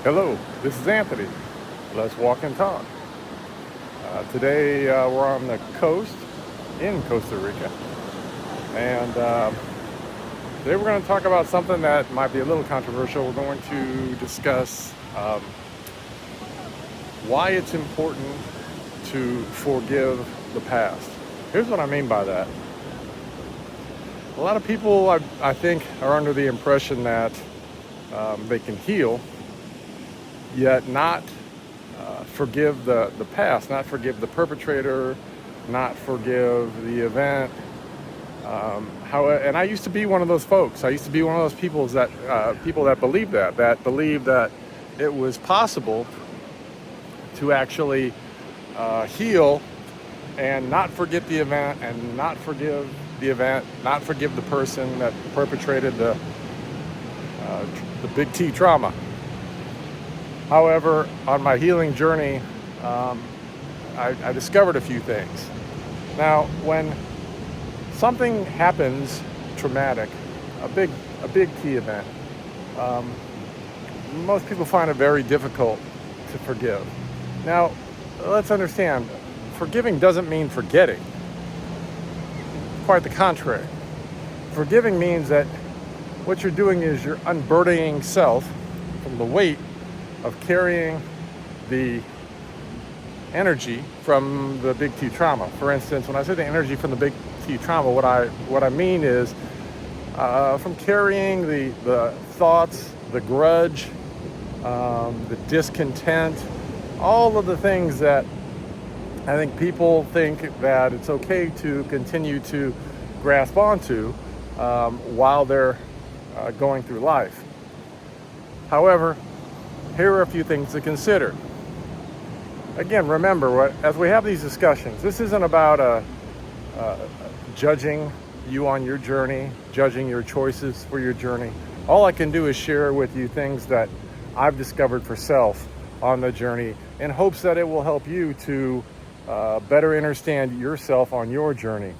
Hello, this is Anthony. Let's walk and talk. Today we're on the coast in Costa Rica, and today we're going to talk about something that might be a little controversial. We're going to discuss why it's important to forgive the past. Here's what I mean by that. A lot of people, I think, are under the impression that they can heal, yet not forgive the past, not forgive the perpetrator, not forgive the event. And I used to be one of those folks. I used to be one of those people that believed that believed that it was possible to actually heal and not forget the event, and not forgive the event, not forgive the person that perpetrated the big T trauma. However, on my healing journey, I discovered a few things. Now, when something happens traumatic, a big key event, most people find it very difficult to forgive. Now, let's understand, forgiving doesn't mean forgetting. Quite the contrary. Forgiving means that what you're doing is you're unburdening self from the weight of carrying the energy from the big T trauma. For instance, when I say the energy from the big T trauma, what I mean is from carrying the thoughts, the grudge, the discontent, all of the things that I think people think that it's okay to continue to grasp onto while they're going through life. However, here are a few things to consider. Again, remember, as we have these discussions, this isn't about judging you on your journey, judging your choices for your journey. All I can do is share with you things that I've discovered for self on the journey, in hopes that it will help you to better understand yourself on your journey.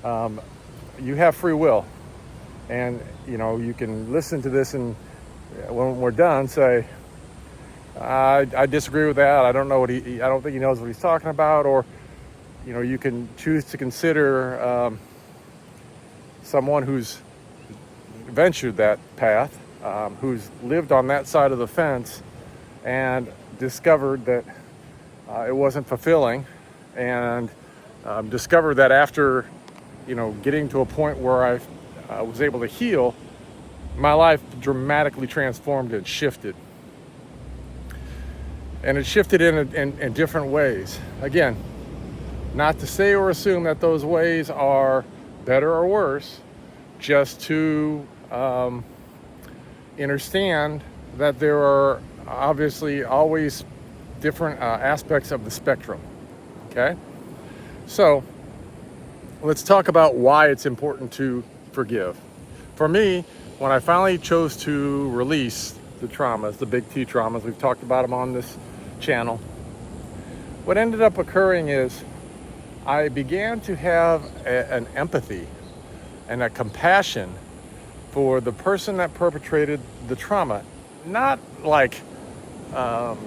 You have free will, and you can listen to this, and when we're done, say, I disagree with that. I don't think he knows what he's talking about. Or, you can choose to consider someone who's ventured that path, who's lived on that side of the fence and discovered that it wasn't fulfilling, and discovered that after, getting to a point where I was able to heal, my life dramatically transformed and shifted. And it shifted in different ways. Again, not to say or assume that those ways are better or worse, just to understand that there are obviously always different aspects of the spectrum. Okay? So, let's talk about why it's important to forgive. For me, when I finally chose to release the traumas, the big T traumas, we've talked about them on this channel, what ended up occurring is I began to have an empathy and a compassion for the person that perpetrated the trauma. Not like, not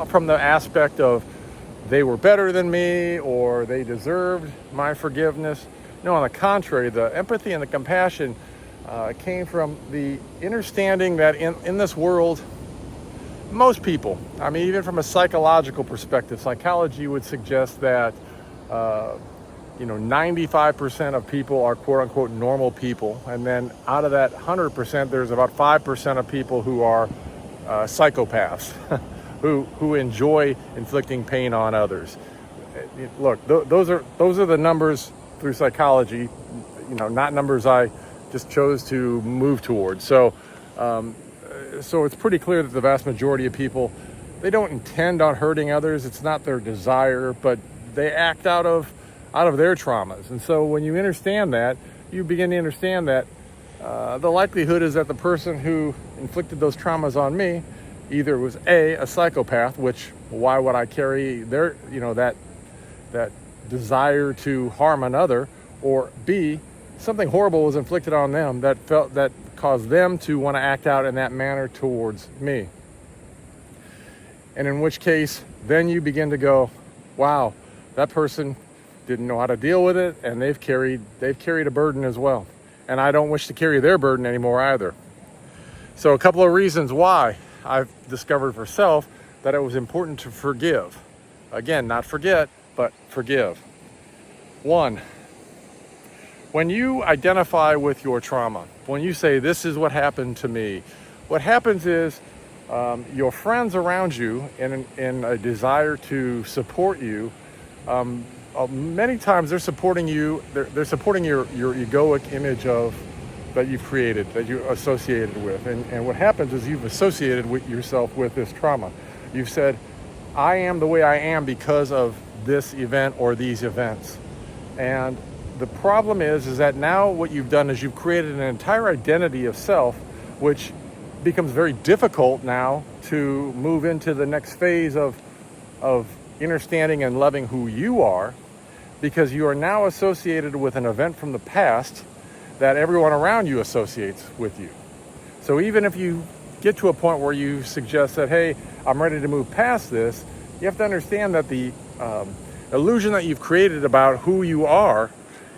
from the aspect of they were better than me or they deserved my forgiveness. No, on the contrary, the empathy and the compassion came from the understanding that in this world, most people, even from a psychological perspective, psychology would suggest that 95% of people are quote unquote normal people, and then out of that 100%, there's about 5% of people who are psychopaths, who enjoy inflicting pain on others. Look, those are the numbers through psychology, not numbers I just chose to move towards. So it's pretty clear that the vast majority of people, they don't intend on hurting others. It's not their desire, but they act out of their traumas. And so when you understand that, you begin to understand that the likelihood is that the person who inflicted those traumas on me either was a psychopath, which why would I carry their that desire to harm another, or B, something horrible was inflicted on them that cause them to want to act out in that manner towards me. And in which case, then you begin to go, wow, that person didn't know how to deal with it, and they've carried a burden as well. And I don't wish to carry their burden anymore either. So a couple of reasons why I've discovered for self that it was important to forgive. Again, not forget, but forgive. One, when you identify with your trauma, when you say, this is what happened to me, what happens is your friends around you, in a desire to support you, many times they're supporting you, they're supporting your egoic image of that you've created, that you're associated with. And what happens is you've associated with yourself with this trauma. You've said, I am the way I am because of this event or these events. And the problem is that now what you've done is you've created an entire identity of self, which becomes very difficult now to move into the next phase of understanding and loving who you are, because you are now associated with an event from the past that everyone around you associates with you. So even if you get to a point where you suggest that, hey, I'm ready to move past this, you have to understand that the illusion that you've created about who you are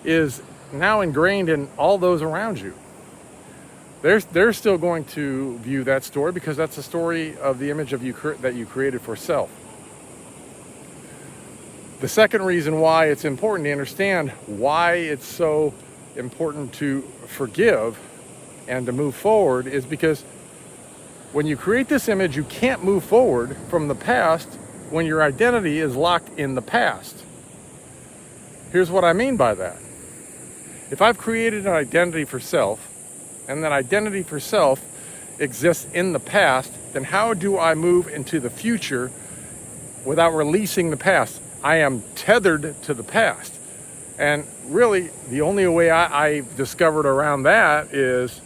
is now ingrained in all those around you. They're still going to view that story because that's the story of the image of you that you created for self. The second reason why it's important to understand why it's so important to forgive and to move forward is because when you create this image, you can't move forward from the past when your identity is locked in the past. Here's what I mean by that. If I've created an identity for self, and that identity for self exists in the past, then how do I move into the future without releasing the past? I am tethered to the past. And really, the only way I've discovered around that is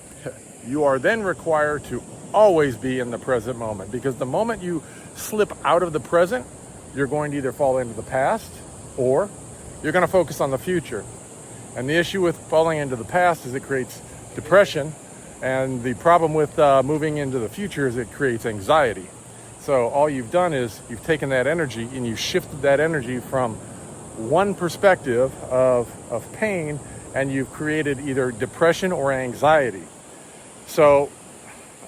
you are then required to always be in the present moment. Because the moment you slip out of the present, you're going to either fall into the past or you're going to focus on the future. And the issue with falling into the past is it creates depression, and the problem with moving into the future is it creates anxiety. So all you've done is you've taken that energy and you shifted that energy from one perspective of pain, and you've created either depression or anxiety. So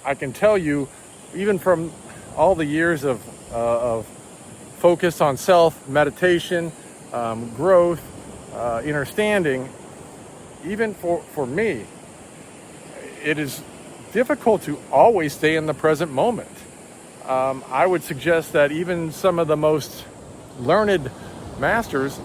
I can tell you, even from all the years of focus on self, meditation, growth, understanding, even for me, it is difficult to always stay in the present moment. I would suggest that even some of the most learned masters,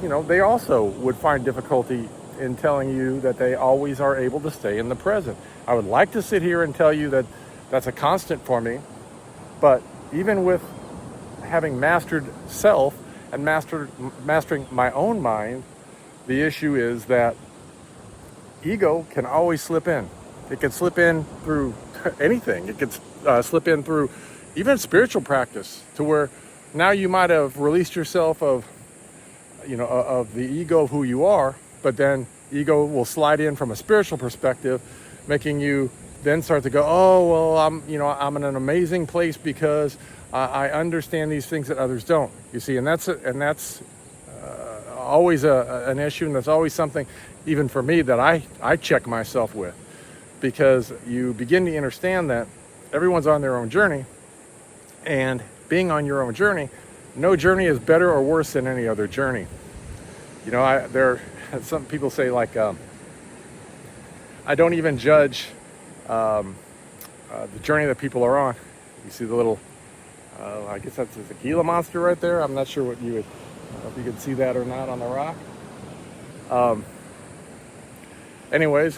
they also would find difficulty in telling you that they always are able to stay in the present. I would like to sit here and tell you that that's a constant for me, but even with having mastered self and mastering my own mind, the issue is that ego can always slip in. It can slip in through anything. It can slip in through even spiritual practice, to where now you might have released yourself of the ego of who you are, but then ego will slide in from a spiritual perspective, making you then start to go, oh, well, I'm in an amazing place because I understand these things that others don't. You see, and that's always an issue, and that's always something, even for me, that I check myself with, because you begin to understand that everyone's on their own journey, and being on your own journey, no journey is better or worse than any other journey. Some people say, like, I don't even judge the journey that people are on. You see the little, I guess that's a Gila monster right there. I'm not sure what you would, if you could see that or not on the rock. Anyways,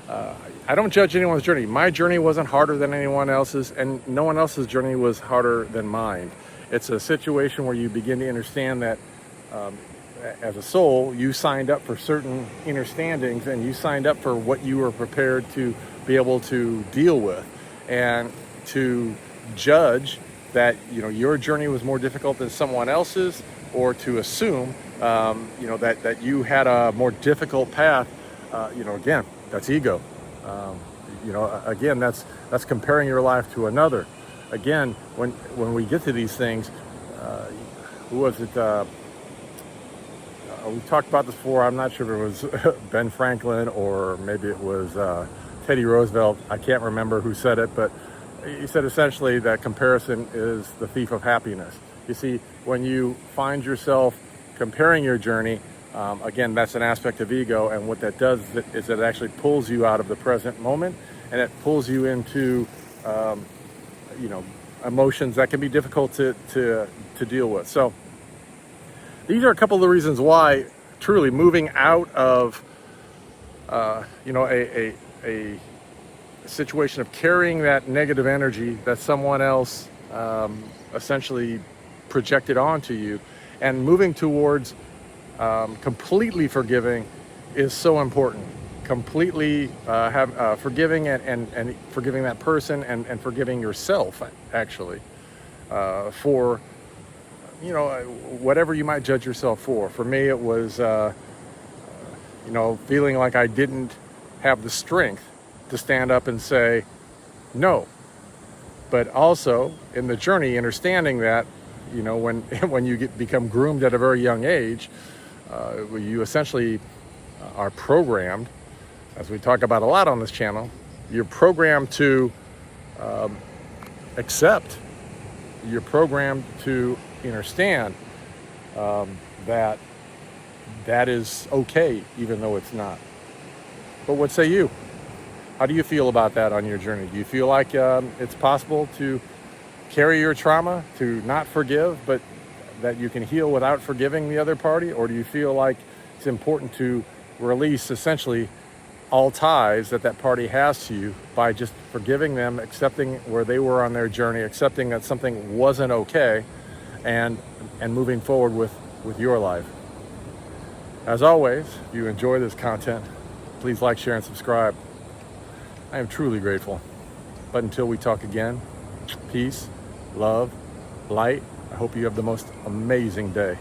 I don't judge anyone's journey. My journey wasn't harder than anyone else's, and no one else's journey was harder than mine. It's a situation where you begin to understand that as a soul, you signed up for certain understandings, and you signed up for what you were prepared to be able to deal with. And to judge that your journey was more difficult than someone else's, or to assume that you had a more difficult path, again, that's ego. Again, that's comparing your life to another. Again, when we get to these things, who was it? We talked about this before. I'm not sure if it was Ben Franklin or maybe it was Teddy Roosevelt. I can't remember who said it, but he said essentially that comparison is the thief of happiness. You see, when you find yourself comparing your journey, again, that's an aspect of ego, and what that does is it actually pulls you out of the present moment, and it pulls you into, emotions that can be difficult to deal with. So these are a couple of the reasons why truly moving out of, a situation of carrying that negative energy that someone else essentially projected onto you, and moving towards completely forgiving is so important. Completely forgiving and forgiving that person and forgiving yourself, actually, for whatever you might judge yourself for. For me, it was feeling like I didn't have the strength to stand up and say no. But also in the journey, understanding that, when you become groomed at a very young age, you essentially are programmed, as we talk about a lot on this channel, you're programmed to accept, you're programmed to understand that is okay, even though it's not. But what say you? How do you feel about that on your journey? Do you feel like it's possible to carry your trauma, to not forgive, but that you can heal without forgiving the other party? Or do you feel like it's important to release essentially all ties that party has to you by just forgiving them, accepting where they were on their journey, accepting that something wasn't okay, and moving forward with your life? As always, if you enjoy this content, please like, share, and subscribe. I am truly grateful. But until we talk again, peace, love, light. I hope you have the most amazing day.